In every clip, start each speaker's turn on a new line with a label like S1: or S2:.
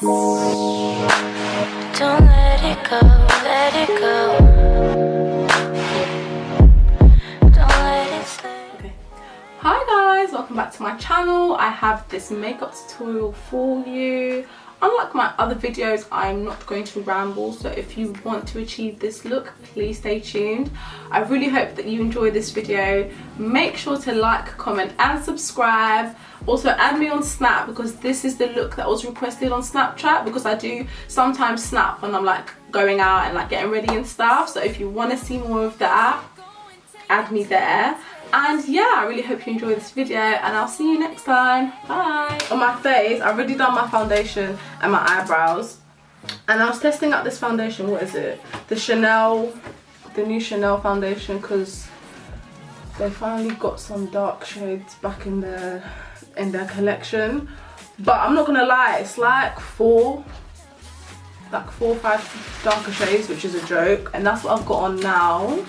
S1: Don't let it go, let it go. Don't let it slip.
S2: Okay. Hi guys, welcome back to my channel. I have this makeup tutorial for you. Unlike my other videos, I'm not going to ramble, so if you want to achieve this look, please stay tuned. I really hope that you enjoy this video. Make sure to like, comment and subscribe. Also add me on Snap, because this is the look that was requested on Snapchat, because I do sometimes snap when I'm like going out and like getting ready and stuff. So if you want to see more of that, add me there. And yeah, I really hope you enjoy this video, and I'll see you next time. Bye. On my face, I've already done my foundation and my eyebrows, and I was testing out this foundation. What is it? The new Chanel foundation, because they finally got some dark shades back in their collection. But I'm not gonna lie, it's like four or five darker shades, which is a joke, and that's what I've got on now.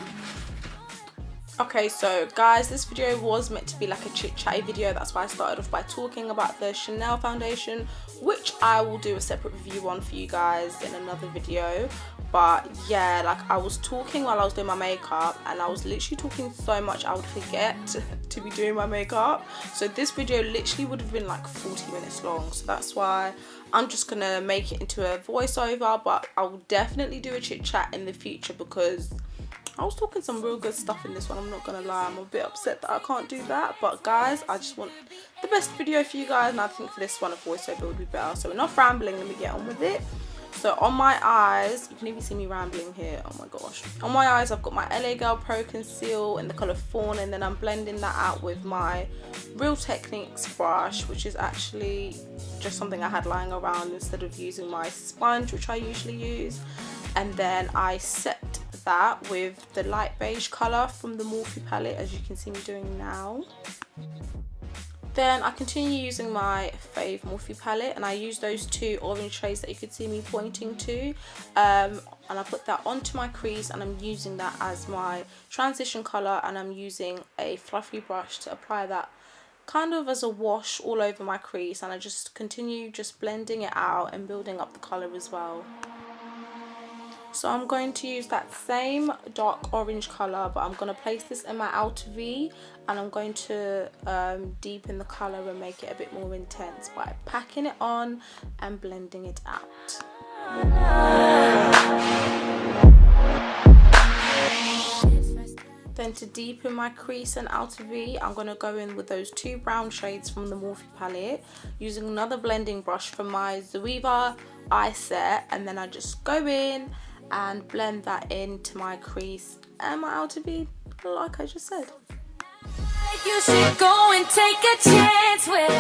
S2: Okay, so guys, this video was meant to be like a chit-chatty video. That's why I started off by talking about the Chanel foundation, which I will do a separate review on for you guys in another video. But yeah, like I was talking while I was doing my makeup, and I was literally talking so much I would forget to be doing my makeup. So this video literally would have been like 40 minutes long. So that's why I'm just gonna make it into a voiceover, but I will definitely do a chit-chat in the future, because I was talking some real good stuff in this one. I'm not gonna lie, I'm a bit upset that I can't do that, but guys, I just want the best video for you guys, and I think for this one a voiceover would be better. So enough rambling, let me get on with it. So on my eyes, you can even see me rambling here, oh my gosh. On my eyes, I've got my LA Girl Pro Conceal in the colour Fawn, and then I'm blending that out with my Real Techniques brush, which is actually just something I had lying around instead of using my sponge, which I usually use. And then I set that with the light beige colour from the Morphe palette, as you can see me doing now. Then I continue using my fave Morphe palette, and I use those two orange shades that you could see me pointing to, and I put that onto my crease, and I'm using that as my transition colour, and I'm using a fluffy brush to apply that kind of as a wash all over my crease, and I just continue just blending it out and building up the colour as well. So I'm going to use that same dark orange colour, but I'm going to place this in my outer V, and I'm going to deepen the colour and make it a bit more intense by packing it on and blending it out. Then to deepen my crease and outer V, I'm going to go in with those two brown shades from the Morphe palette, using another blending brush from my Zoeva eye set, and then I just go in and blend that into my crease and my outer V, like I just said.
S1: You should go and take a chance with.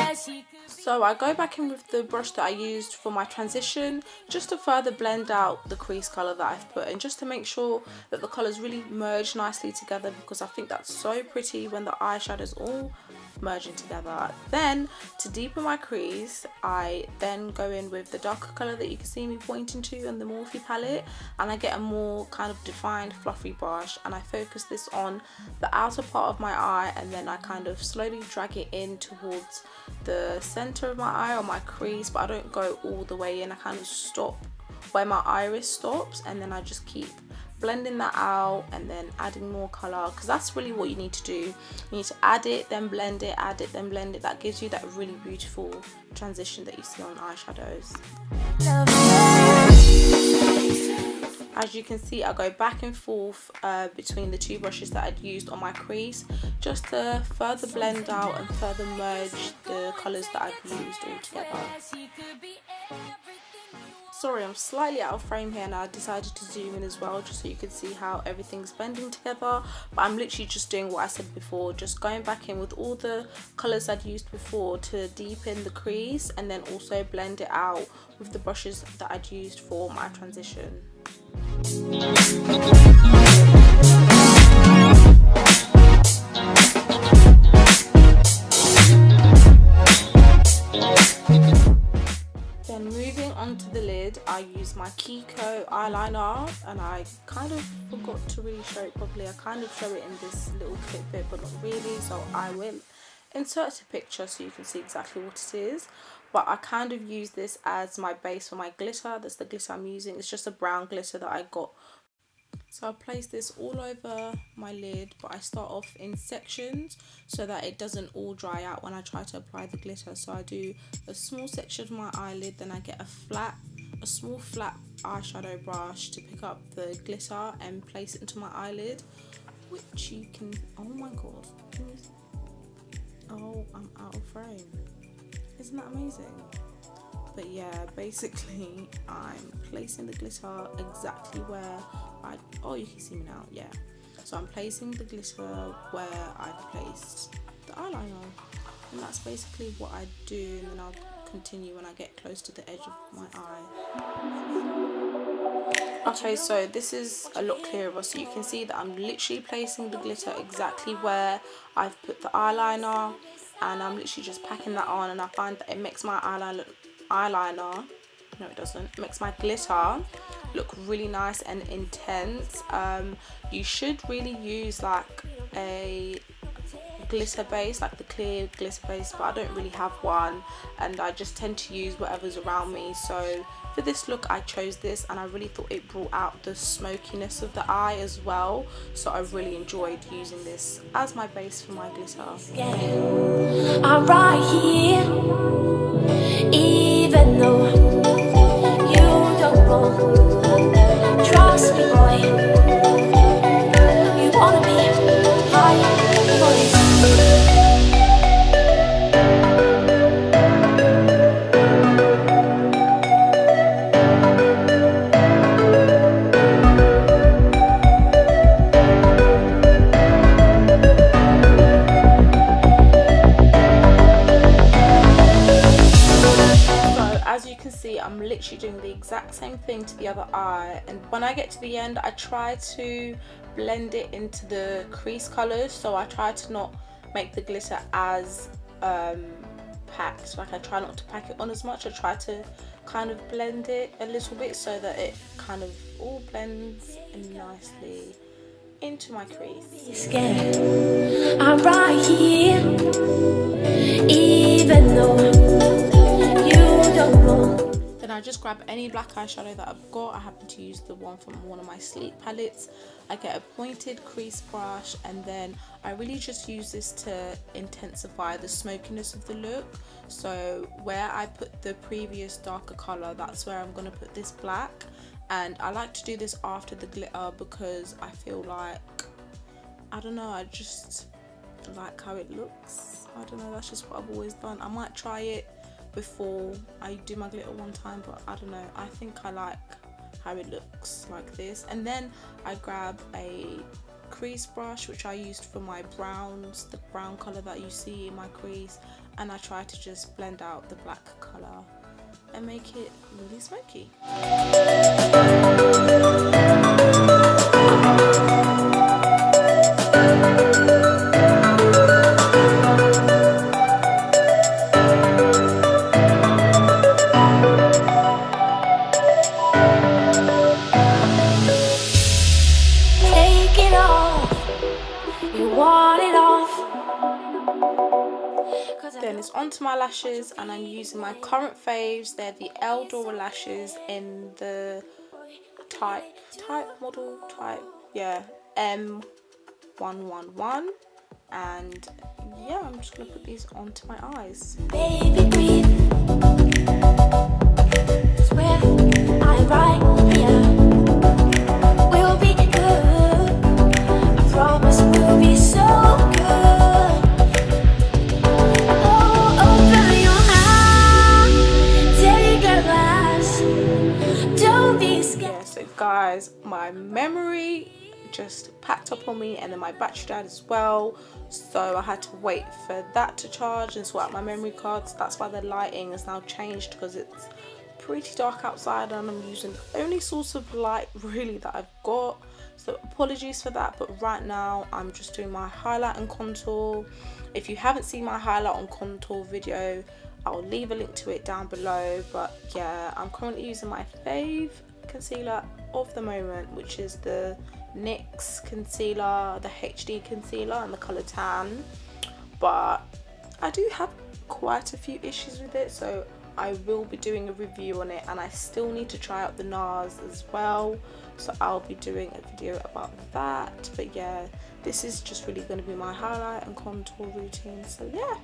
S2: So I go back in with the brush that I used for my transition, just to further blend out the crease colour that I've put in, just to make sure that the colours really merge nicely together, because I think that's so pretty when the eyeshadows all merging together. Then to deepen my crease, I then go in with the darker colour that you can see me pointing to on the Morphe palette, and I get a more kind of defined fluffy brush, and I focus this on the outer part of my eye, and then I kind of slowly drag it in towards the centre of my eye or my crease, but I don't go all the way in. I kind of stop where my iris stops, and then I just keep blending that out and then adding more colour, because that's really what you need to do. You need to add it, then blend it, add it, then blend it. That gives you that really beautiful transition that you see on eyeshadows. As you can see, I go back and forth between the two brushes that I'd used on my crease, just to further blend out and further merge the colours that I've used all together. Sorry, I'm slightly out of frame here, and I decided to zoom in as well, just so you can see how everything's blending together. But I'm literally just doing what I said before, just going back in with all the colours I'd used before to deepen the crease, and then also blend it out with the brushes that I'd used for my transition. Then moving on to the lid, I use my Kiko eyeliner, and I kind of forgot to really show it properly. I kind of show it in this little clip bit, but not really, so I will insert a picture so you can see exactly what it is. but I kind of use this as my base for my glitter. That's the glitter I'm using. It's just a brown glitter that I got. So I place this all over my lid, but I start off in sections so that it doesn't all dry out when I try to apply the glitter. So I do a small section of my eyelid, then I get a small flat eyeshadow brush to pick up the glitter and place it into my eyelid, which you can, oh my god, oh, I'm out of frame. Isn't that amazing? But yeah, basically I'm placing the glitter exactly where oh, you can see me now, yeah. So I'm placing the glitter where I've placed the eyeliner, and that's basically what I do, and then I'll continue when I get close to the edge of my eye. Okay, so this is a lot clearer, so you can see that I'm literally placing the glitter exactly where I've put the eyeliner, and I'm literally just packing that on, and I find that it makes my eyeliner, no it doesn't, it makes my glitter look really nice and intense. You should really use like a glitter base, like the clear glitter base, but I don't really have one, and I just tend to use whatever's around me. So for this look I chose this, and I really thought it brought out the smokiness of the eye as well, so I really enjoyed using this as my base for my glitter.
S1: I'm right here, even though you don't know. Trust me, boy. You wanna be high, boys.
S2: I'm literally doing the exact same thing to the other eye, and when I get to the end I try to blend it into the crease colours, so I try to not make the glitter as packed. Like I try not to pack it on as much, I try to kind of blend it a little bit so that it kind of all blends in nicely into my crease.
S1: Scared. I'm right here, even though you don't know.
S2: Then I just grab any black eyeshadow that I've got. I happen to use the one from one of my sleep palettes. I get a pointed crease brush, and then I really just use this to intensify the smokiness of the look. So where I put the previous darker colour, that's where I'm going to put this black. And I like to do this after the glitter because I feel like, I don't know, I just like how it looks. I don't know, that's just what I've always done. I might try it before I do my glitter one time, but I don't know, I think I like how it looks like this. And then I grab a crease brush, which I used for my browns, the brown colour that you see in my crease, and I try to just blend out the black colour and make it really smoky. Then it's onto my lashes, and I'm using my current faves. They're the Eldora lashes in the model type, yeah, M111, and yeah, I'm just gonna put these onto my eyes.
S1: Baby, breathe. Swear I right here. We'll be good. I promise we'll be so good.
S2: Yeah, so guys, my memory just packed up on me, and then my battery died as well, so I had to wait for that to charge and sort out my memory cards. That's why the lighting has now changed, because it's pretty dark outside and I'm using the only source of light really that I've got, so apologies for that. But right now I'm just doing my highlight and contour. If you haven't seen my highlight and contour video, I'll leave a link to it down below. But yeah, I'm currently using my fave concealer of the moment, which is the NYX concealer, the HD concealer in the colour tan. But I do have quite a few issues with it, so I will be doing a review on it, and I still need to try out the NARS as well, so I'll be doing a video about that. But yeah, this is just really going to be my highlight and contour routine, so yeah.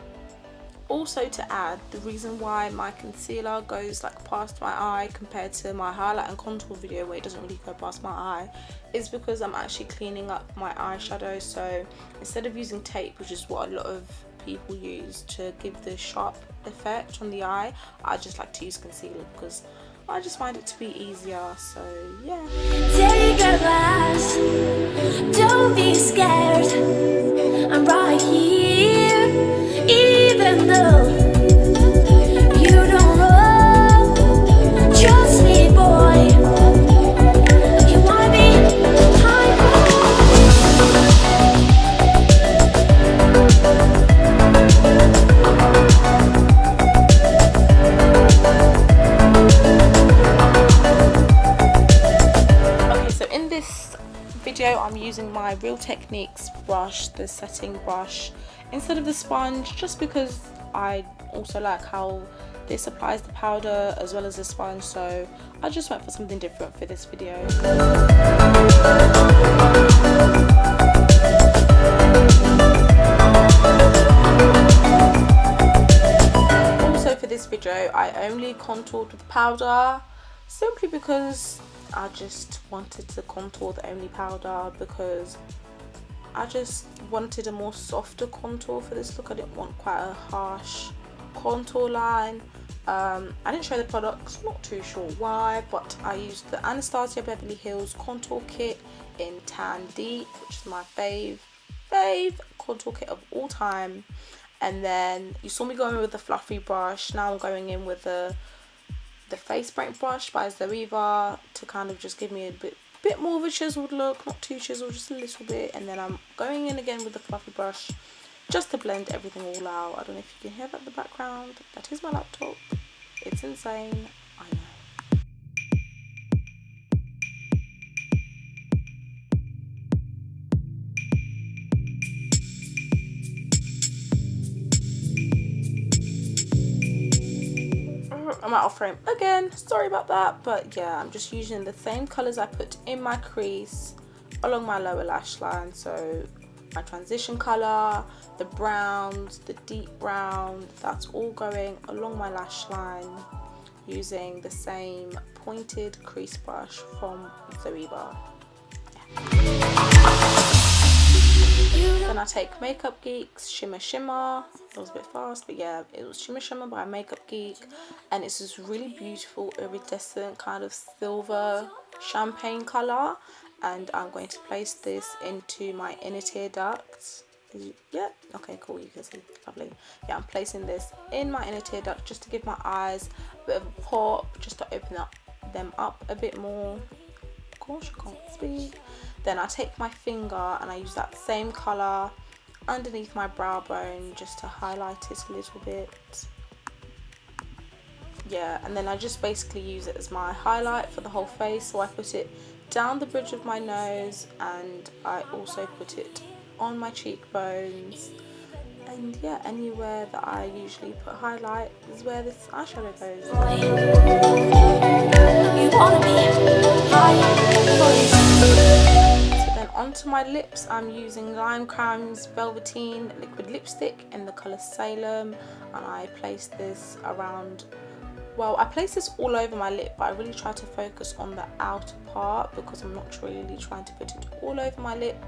S2: Also, to add, the reason why my concealer goes like past my eye compared to my highlight and contour video where it doesn't really go past my eye is because I'm actually cleaning up my eyeshadow. So instead of using tape, which is what a lot of people use to give the sharp effect on the eye, I just like to use concealer because I just find it to be easier. So yeah.
S1: Take a glass, don't be scared. I'm right here, even though you don't know. Trust me, boy. You want me?
S2: Okay, so in this video I'm using my Real Techniques brush, the setting brush, instead of the sponge, just because I also like how this applies the powder as well as the sponge, so I just went for something different for this video. Also for this video I only contoured with powder, simply because I just wanted to contour the only powder, because I just wanted a more softer contour for this look. I didn't want quite a harsh contour line. I didn't show the products, not too sure why, but I used the Anastasia Beverly Hills contour kit in Tan Deep, which is my fave contour kit of all time. And then you saw me going with the fluffy brush. Now I'm going in with the face paint brush by Zoeva to kind of just give me a bit more of a chiseled look, not too chiseled, just a little bit. And then I'm going in again with the fluffy brush just to blend everything all out. I don't know if you can hear that in the background. That is my laptop. It's insane, I know. I'm out of frame again, sorry about that, but yeah, I'm just using the same colours I put in my crease along my lower lash line. So my transition colour, the browns, the deep brown, that's all going along my lash line using the same pointed crease brush from Zoeva. Then I take Makeup Geek's Shimmer Shimmer. It was a bit fast, but yeah, it was Shimmer Shimmer by Makeup Geek, and it's this really beautiful iridescent kind of silver champagne colour, and I'm going to place this into my inner tear duct. Yeah, okay, cool, you can see, lovely. Yeah, I'm placing this in my inner tear duct just to give my eyes a bit of a pop, just to open them up a bit more. Gosh, I can't speak. Then I take my finger and I use that same colour underneath my brow bone just to highlight it a little bit. Yeah, and then I just basically use it as my highlight for the whole face. So I put it down the bridge of my nose, and I also put it on my cheekbones. And yeah, anywhere that I usually put highlight is where this eyeshadow goes.
S1: You wanna be high.
S2: Then onto my lips, I'm using Lime Crime's Velveteen liquid lipstick in the colour Salem, and I place this around, well, I place this all over my lip, but I really try to focus on the outer part because I'm not really trying to put it all over my lip.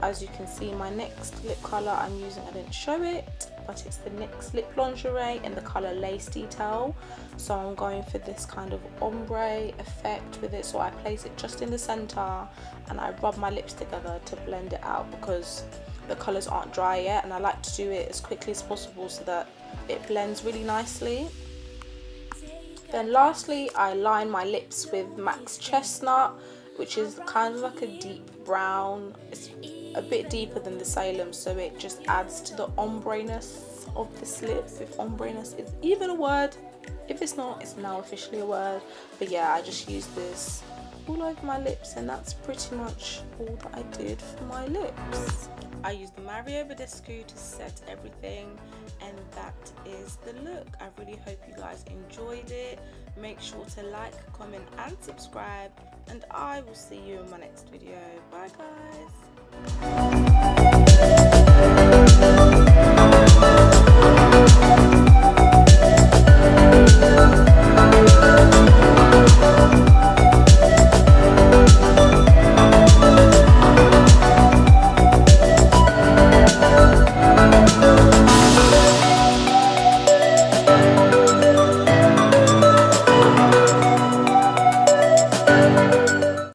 S2: As you can see, my next lip colour I'm using, I didn't show it, but it's the NYX Lip Lingerie in the colour Lace Detail. So I'm going for this kind of ombre effect with it. So I place it just in the centre and I rub my lips together to blend it out because the colours aren't dry yet, and I like to do it as quickly as possible so that it blends really nicely. Then lastly, I line my lips with MAC's Chestnut, which is kind of like a deep brown. It's a bit deeper than the Salem, so it just adds to the ombre-ness of this lip, if ombre-ness is even a word. If it's not, it's now officially a word. But yeah, I just use this all over my lips, and that's pretty much all that I did for my lips. I used the Mario Badescu to set everything, and that is the look. I really hope you guys enjoyed it. Make sure to like, comment and subscribe, and I will see you in my next video. Bye guys.